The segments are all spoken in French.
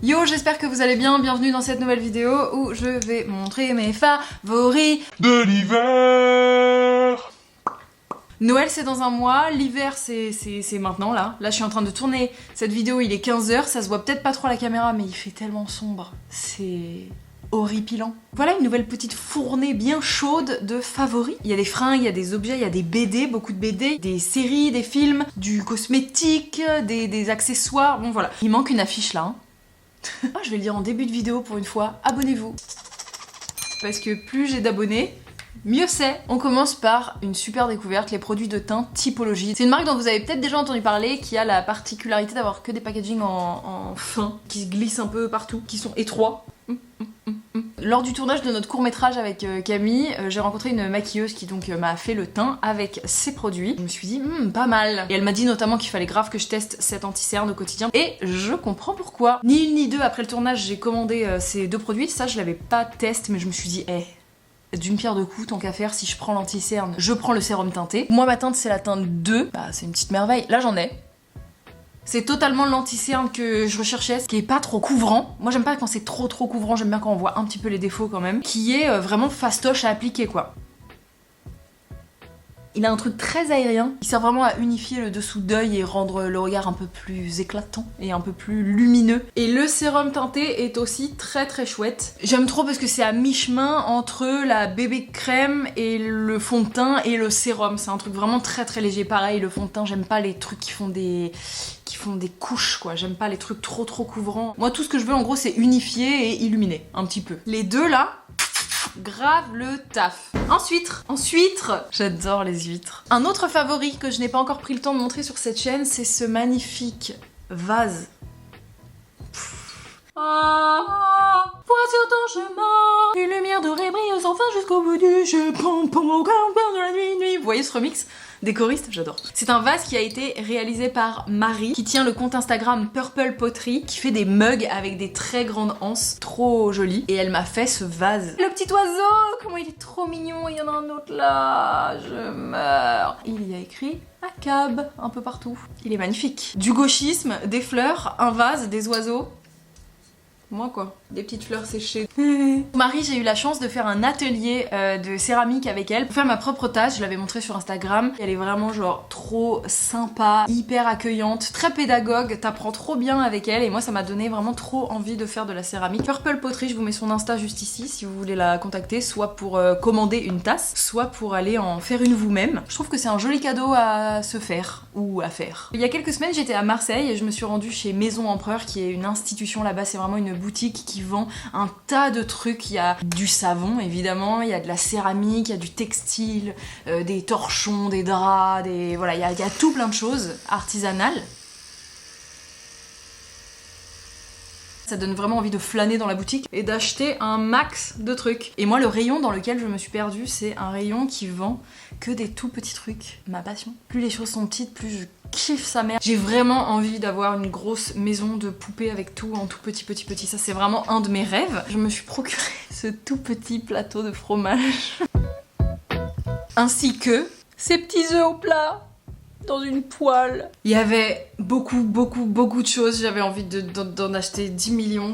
Yo, j'espère que vous allez bien, bienvenue dans cette nouvelle vidéo où je vais montrer mes favoris de l'hiver. Noël c'est dans un mois, l'hiver c'est maintenant là. Là je suis en train de tourner cette vidéo, il est 15h, ça se voit peut-être pas trop à la caméra mais il fait tellement sombre, c'est horripilant. Voilà une nouvelle petite fournée bien chaude de favoris. Il y a des fringues, il y a des objets, il y a des BD, beaucoup de BD, des séries, des films, du cosmétique, des accessoires, bon voilà. Il manque une affiche là. Oh, je vais le dire en début de vidéo pour une fois, abonnez-vous. Parce que plus j'ai d'abonnés, mieux c'est. On commence par une super découverte, les produits de teint Typologie. C'est une marque dont vous avez peut-être déjà entendu parler, qui a la particularité d'avoir que des packagings en fin, qui se glissent un peu partout, qui sont étroits. Lors du tournage de notre court-métrage avec Camille, j'ai rencontré une maquilleuse qui donc m'a fait le teint avec ses produits. Je me suis dit, pas mal. Et elle m'a dit notamment qu'il fallait grave que je teste cet anti-cerne au quotidien. Et je comprends pourquoi. Ni une ni deux, après le tournage, j'ai commandé ces deux produits. Ça, je l'avais pas testé, mais je me suis dit, d'une pierre deux coups, tant qu'à faire, si je prends l'anti-cerne, je prends le sérum teinté. Moi, ma teinte, c'est la teinte 2. Bah, c'est une petite merveille. Là, j'en ai. C'est totalement l'anti-cerne que je recherchais, ce qui est pas trop couvrant. Moi j'aime pas quand c'est trop couvrant, j'aime bien quand on voit un petit peu les défauts quand même. Qui est vraiment fastoche à appliquer quoi. Il a un truc très aérien, il sert vraiment à unifier le dessous d'œil et rendre le regard un peu plus éclatant et un peu plus lumineux. Et le sérum teinté est aussi très chouette. J'aime trop parce que c'est à mi-chemin entre la bébé crème et le fond de teint et le sérum. C'est un truc vraiment très léger. Pareil, le fond de teint, j'aime pas les trucs qui font des couches quoi, j'aime pas les trucs trop couvrants. Moi tout ce que je veux en gros c'est unifier et illuminer un petit peu. Les deux là, grave le taf. Ensuite, j'adore les huîtres. Un autre favori que je n'ai pas encore pris le temps de montrer sur cette chaîne, c'est ce magnifique vase. Vois sur ton chemin, une lumière dorée brille sans fin jusqu'au bout du jeu. De la nuit. Vous voyez ce remix des choristes, j'adore. C'est un vase qui a été réalisé par Marie, qui tient le compte Instagram Purple Pottery, qui fait des mugs avec des très grandes anses, trop jolies. Et elle m'a fait ce vase. Le petit oiseau, comment il est trop mignon. Il y en a un autre là, je meurs. Il y a écrit ACAB un peu partout. Il est magnifique. Du gauchisme, des fleurs, un vase, des oiseaux. Moi quoi, des petites fleurs séchées. Marie, j'ai eu la chance de faire un atelier de céramique avec elle pour faire ma propre tasse, je l'avais montré sur Instagram. Elle est vraiment genre trop sympa, hyper accueillante, très pédagogue, t'apprends trop bien avec elle et moi ça m'a donné vraiment trop envie de faire de la céramique. Purple Pottery, je vous mets son Insta juste ici si vous voulez la contacter, soit pour commander une tasse, soit pour aller en faire une vous-même. Je trouve que c'est un joli cadeau à se faire ou à faire. Il y a quelques semaines j'étais à Marseille et je me suis rendue chez Maison Empereur qui est une institution là-bas, c'est vraiment une boutique qui vend un tas de trucs. Il y a du savon évidemment, il y a de la céramique, il y a du textile, des torchons, des draps, voilà, il y a tout plein de choses artisanales. Ça donne vraiment envie de flâner dans la boutique et d'acheter un max de trucs. Et moi le rayon dans lequel je me suis perdue, c'est un rayon qui vend que des tout petits trucs. Ma passion. Plus les choses sont petites, plus je kiffe sa mère. J'ai vraiment envie d'avoir une grosse maison de poupées avec tout en tout petit. Ça c'est vraiment un de mes rêves. Je me suis procuré ce tout petit plateau de fromage. Ainsi que ces petits œufs au plat dans une poêle. Il y avait beaucoup de choses, j'avais envie d'en acheter 10 millions,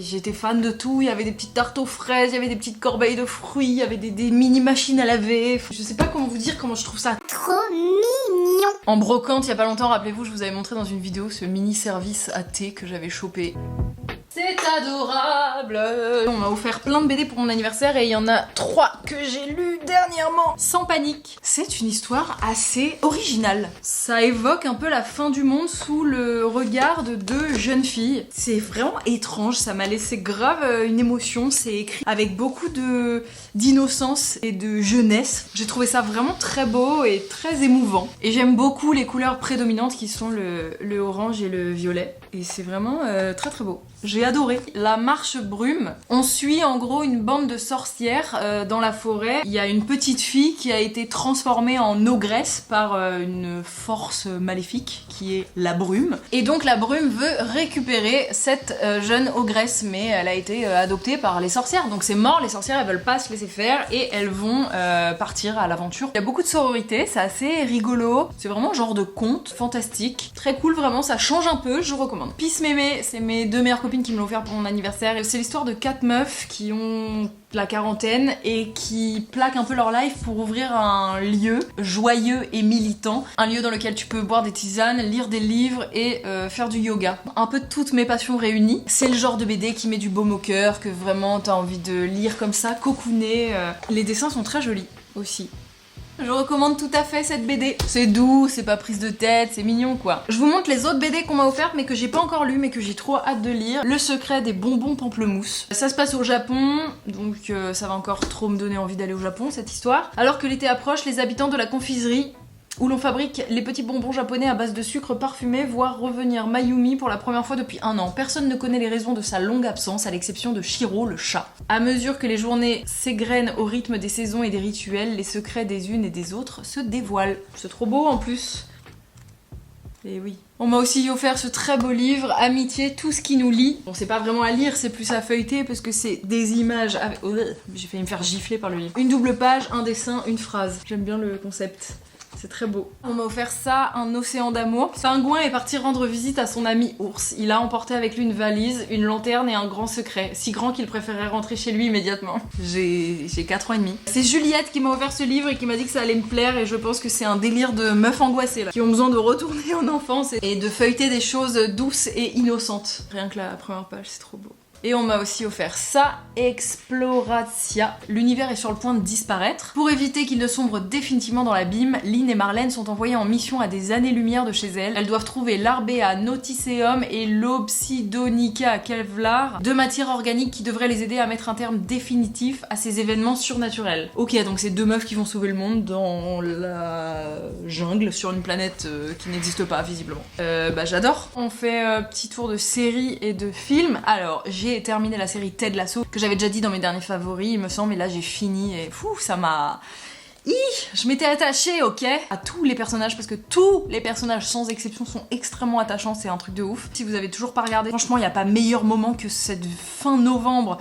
j'étais fan de tout, il y avait des petites tartes aux fraises, il y avait des petites corbeilles de fruits, il y avait des mini machines à laver, je sais pas comment vous dire comment je trouve ça trop mignon. En brocante, il y a pas longtemps, rappelez-vous, je vous avais montré dans une vidéo ce mini service à thé que j'avais chopé. C'est adorable. On m'a offert plein de BD pour mon anniversaire et il y en a 3 que j'ai lues dernièrement. Sans panique. C'est une histoire assez originale. Ça évoque un peu la fin du monde sous le regard de deux jeunes filles. C'est vraiment étrange, ça m'a laissé grave une émotion. C'est écrit avec beaucoup d'innocence et de jeunesse. J'ai trouvé ça vraiment très beau et très émouvant. Et j'aime beaucoup les couleurs prédominantes qui sont le orange et le violet. Et c'est vraiment très beau. J'ai adoré. La marche brume. On suit en gros une bande de sorcières dans la forêt. Il y a une petite fille qui a été transformée en ogresse par une force maléfique qui est la brume. Et donc la brume veut récupérer cette jeune ogresse, mais elle a été adoptée par les sorcières. Donc c'est mort, les sorcières elles veulent pas se laisser faire et elles vont partir à l'aventure. Il y a beaucoup de sororité, c'est assez rigolo. C'est vraiment genre de conte fantastique. Très cool, vraiment, ça change un peu, je vous recommande. Peace Mémé, c'est mes deux meilleures copines qui me l'a offert pour mon anniversaire. C'est l'histoire de 4 meufs qui ont la quarantaine et qui plaquent un peu leur life pour ouvrir un lieu joyeux et militant. Un lieu dans lequel tu peux boire des tisanes, lire des livres et faire du yoga. Un peu toutes mes passions réunies. C'est le genre de BD qui met du baume au cœur, que vraiment t'as envie de lire comme ça, cocooner. Les dessins sont très jolis aussi. Je recommande tout à fait cette BD. C'est doux, c'est pas prise de tête, c'est mignon quoi. Je vous montre les autres BD qu'on m'a offertes mais que j'ai pas encore lu mais que j'ai trop hâte de lire. Le secret des bonbons pamplemousse. Ça se passe au Japon, donc ça va encore trop me donner envie d'aller au Japon cette histoire. Alors que l'été approche, les habitants de la confiserie où l'on fabrique les petits bonbons japonais à base de sucre parfumé voient revenir Mayumi pour la première fois depuis 1 an. Personne ne connaît les raisons de sa longue absence à l'exception de Shiro, le chat. À mesure que les journées s'égrènent au rythme des saisons et des rituels, les secrets des unes et des autres se dévoilent. C'est trop beau en plus. Et oui. On m'a aussi offert ce très beau livre, Amitié, tout ce qui nous lie. Bon, c'est pas vraiment à lire, c'est plus à feuilleter parce que c'est des images avec... J'ai failli me faire gifler par le livre. Une double page, un dessin, une phrase. J'aime bien le concept. C'est très beau. On m'a offert ça, un océan d'amour. Pingouin est parti rendre visite à son ami ours. Il a emporté avec lui une valise, une lanterne et un grand secret. Si grand qu'il préférait rentrer chez lui immédiatement. J'ai 4 ans et demi. C'est Juliette qui m'a offert ce livre et qui m'a dit que ça allait me plaire et je pense que c'est un délire de meufs angoissées là. Qui ont besoin de retourner en enfance et de feuilleter des choses douces et innocentes. Rien que la première page, c'est trop beau. Et on m'a aussi offert ça, Exploratia. L'univers est sur le point de disparaître. Pour éviter qu'il ne sombre définitivement dans l'abîme, Lynn et Marlène sont envoyées en mission à des années-lumière de chez elles. Elles doivent trouver l'Arbea noticeum et l'Obsidonica kevlar, 2 matières organiques qui devraient les aider à mettre un terme définitif à ces événements surnaturels. Ok, donc c'est 2 meufs qui vont sauver le monde dans la jungle, sur une planète qui n'existe pas visiblement. Bah j'adore. On fait petit tour de séries et de films. Alors, j'ai terminé la série Ted Lasso, que j'avais déjà dit dans mes derniers favoris, il me semble, et là j'ai fini et fou, ça m'a... Je m'étais attachée, ok, à tous les personnages, parce que tous les personnages, sans exception, sont extrêmement attachants, c'est un truc de ouf. Si vous avez toujours pas regardé, franchement, il n'y a pas meilleur moment que cette fin novembre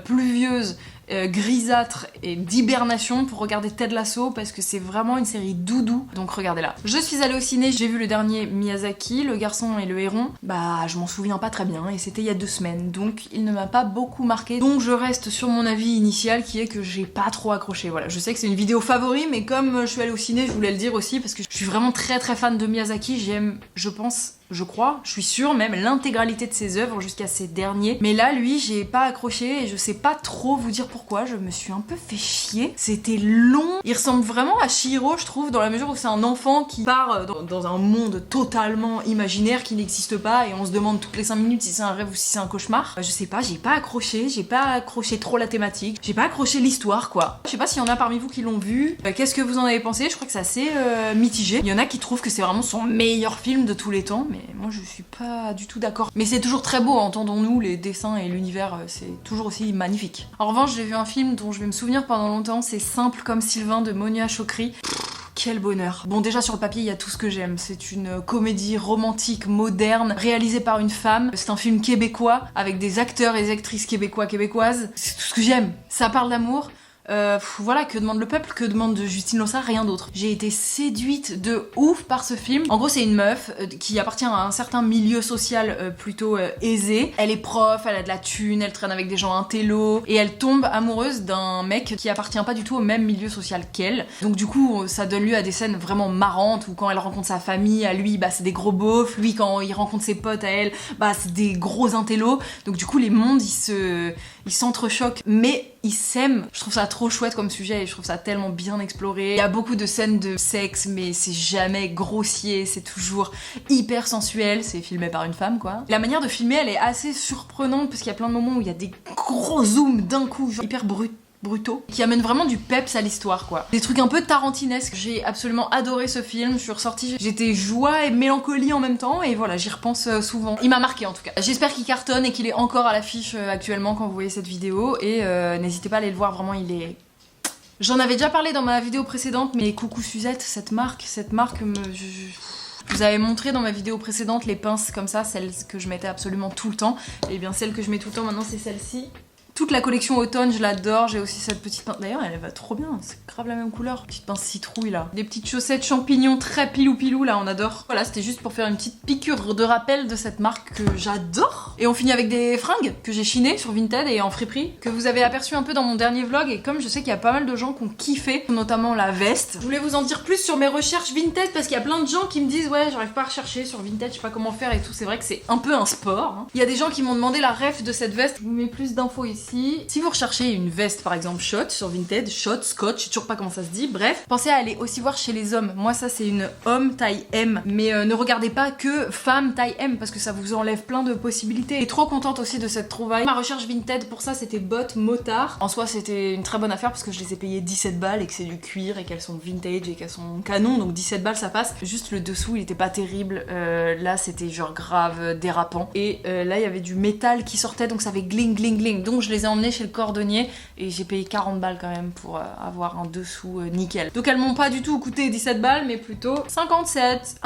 pluvieuse, grisâtre et d'hibernation pour regarder Ted Lasso parce que c'est vraiment une série doudou, donc regardez-la. Je suis allée au ciné, j'ai vu le dernier Miyazaki, Le Garçon et le Héron. Bah je m'en souviens pas très bien et c'était il y a 2 semaines, donc il ne m'a pas beaucoup marqué. Donc je reste sur mon avis initial qui est que j'ai pas trop accroché. Voilà, je sais que c'est une vidéo favori mais comme je suis allée au ciné, je voulais le dire aussi parce que je suis vraiment très fan de Miyazaki, j'aime, je pense, je crois, je suis sûre même, l'intégralité de ses œuvres jusqu'à ses derniers. Mais là, lui, j'ai pas accroché et je sais pas trop vous dire pourquoi, je me suis un peu fait chier. C'était long. Il ressemble vraiment à Chihiro, je trouve, dans la mesure où c'est un enfant qui part dans un monde totalement imaginaire qui n'existe pas et on se demande toutes les 5 minutes si c'est un rêve ou si c'est un cauchemar. Je sais pas, j'ai pas accroché trop la thématique, j'ai pas accroché l'histoire, quoi. Je sais pas s'il y en a parmi vous qui l'ont vu. Qu'est-ce que vous en avez pensé? Je crois que c'est assez mitigé. Il y en a qui trouvent que c'est vraiment son meilleur film de tous les temps, mais moi je suis pas du tout d'accord. Mais c'est toujours très beau, entendons-nous, les dessins et l'univers, c'est toujours aussi magnifique. En revanche, j'ai vu un film dont je vais me souvenir pendant longtemps, c'est Simple comme Sylvain de Monia Chokri. Quel bonheur. Bon, déjà sur le papier, il y a tout ce que j'aime. C'est une comédie romantique, moderne, réalisée par une femme. C'est un film québécois, avec des acteurs et des actrices québécoises. C'est tout ce que j'aime. Ça parle d'amour. Voilà, que demande le peuple, que demande de Justine Lossard, rien d'autre. J'ai été séduite de ouf par ce film. En gros, c'est une meuf qui appartient à un certain milieu social plutôt aisé. Elle est prof, elle a de la thune, elle traîne avec des gens intello, et elle tombe amoureuse d'un mec qui appartient pas du tout au même milieu social qu'elle. Donc du coup, ça donne lieu à des scènes vraiment marrantes où quand elle rencontre sa famille, à lui, bah c'est des gros beaufs, lui quand il rencontre ses potes à elle, bah c'est des gros intellos. Donc du coup, les mondes, ils s'entrechoquent, mais ils s'aiment. Je trouve ça trop chouette comme sujet et je trouve ça tellement bien exploré. Il y a beaucoup de scènes de sexe, mais c'est jamais grossier, c'est toujours hyper sensuel. C'est filmé par une femme, quoi. La manière de filmer, elle est assez surprenante parce qu'il y a plein de moments où il y a des gros zooms d'un coup, genre hyper brutaux, qui amènent vraiment du peps à l'histoire, quoi. Des trucs un peu tarantinesques. J'ai absolument adoré ce film, je suis ressortie, j'étais joie et mélancolie en même temps, et voilà, j'y repense souvent. Il m'a marqué en tout cas. J'espère qu'il cartonne et qu'il est encore à l'affiche actuellement quand vous voyez cette vidéo, et n'hésitez pas à aller le voir, vraiment il est... J'en avais déjà parlé dans ma vidéo précédente, mais coucou Suzette, cette marque me... Je vous avais montré dans ma vidéo précédente les pinces comme ça, celles que je mettais absolument tout le temps, et bien celle que je mets tout le temps maintenant c'est celle-ci. Toute la collection automne, je l'adore. J'ai aussi cette petite pince. D'ailleurs, elle va trop bien. C'est grave la même couleur. Petite pince citrouille là. Des petites chaussettes champignons très pilou là, on adore. Voilà, c'était juste pour faire une petite piqûre de rappel de cette marque que j'adore. Et on finit avec des fringues que j'ai chinées sur Vinted et en friperie, que vous avez aperçu un peu dans mon dernier vlog. Et comme je sais qu'il y a pas mal de gens qui ont kiffé, notamment la veste, je voulais vous en dire plus sur mes recherches Vinted parce qu'il y a plein de gens qui me disent ouais, j'arrive pas à rechercher sur Vinted, je sais pas comment faire et tout. C'est vrai que c'est un peu un sport. Hein. Il y a des gens qui m'ont demandé la ref de cette veste. Je vous mets plus d'infos ici. Si vous recherchez une veste par exemple Shot sur Vinted, Shot, Scotch, je sais toujours pas comment ça se dit, bref, pensez à aller aussi voir chez les hommes. Moi ça c'est une homme taille M, mais ne regardez pas que femme taille M parce que ça vous enlève plein de possibilités. Et trop contente aussi de cette trouvaille. Ma recherche Vinted pour ça c'était bottes motard. En soi c'était une très bonne affaire parce que je les ai payées 17 balles et que c'est du cuir et qu'elles sont vintage et qu'elles sont canon, donc 17 balles ça passe. Juste le dessous il était pas terrible, là c'était genre grave dérapant. Et là il y avait du métal qui sortait donc ça fait gling gling gling. Donc je les ai emmenés chez le cordonnier et j'ai payé 40 balles quand même pour avoir un dessous nickel. Donc elles m'ont pas du tout coûté 17 balles mais plutôt 57.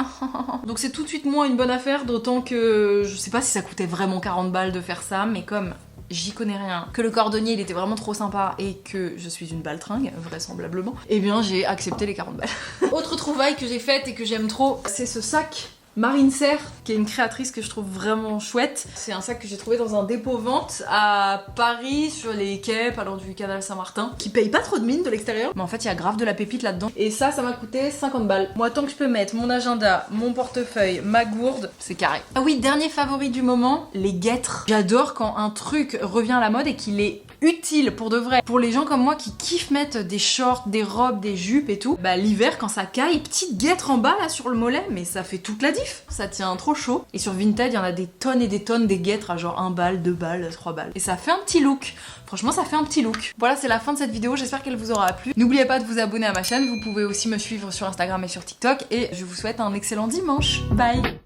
Donc c'est tout de suite moins une bonne affaire, d'autant que je sais pas si ça coûtait vraiment 40 balles de faire ça, mais comme j'y connais rien, que le cordonnier il était vraiment trop sympa et que je suis une baltringue, vraisemblablement, et bien j'ai accepté les 40 balles. Autre trouvaille que j'ai faite et que j'aime trop, c'est ce sac Marine Serre, qui est une créatrice que je trouve vraiment chouette. C'est un sac que j'ai trouvé dans un dépôt-vente à Paris, sur les quais, pas loin du canal Saint-Martin, qui paye pas trop de mine de l'extérieur, mais en fait il y a grave de la pépite là-dedans. Et ça m'a coûté 50 balles. Moi, tant que je peux mettre mon agenda, mon portefeuille, ma gourde, c'est carré. Ah oui, dernier favori du moment, les guêtres. J'adore quand un truc revient à la mode et qu'il est utile pour de vrai. Pour les gens comme moi qui kiffent mettre des shorts, des robes, des jupes et tout, bah l'hiver quand ça caille, petite guêtre en bas là sur le mollet, mais ça fait toute la diff. Ça tient trop chaud. Et sur Vinted, il y en a des tonnes et des tonnes des guêtres à genre 1 balle, 2 balles, 3 balles. Et ça fait un petit look. Franchement, ça fait un petit look. Voilà, c'est la fin de cette vidéo. J'espère qu'elle vous aura plu. N'oubliez pas de vous abonner à ma chaîne. Vous pouvez aussi me suivre sur Instagram et sur TikTok. Et je vous souhaite un excellent dimanche. Bye!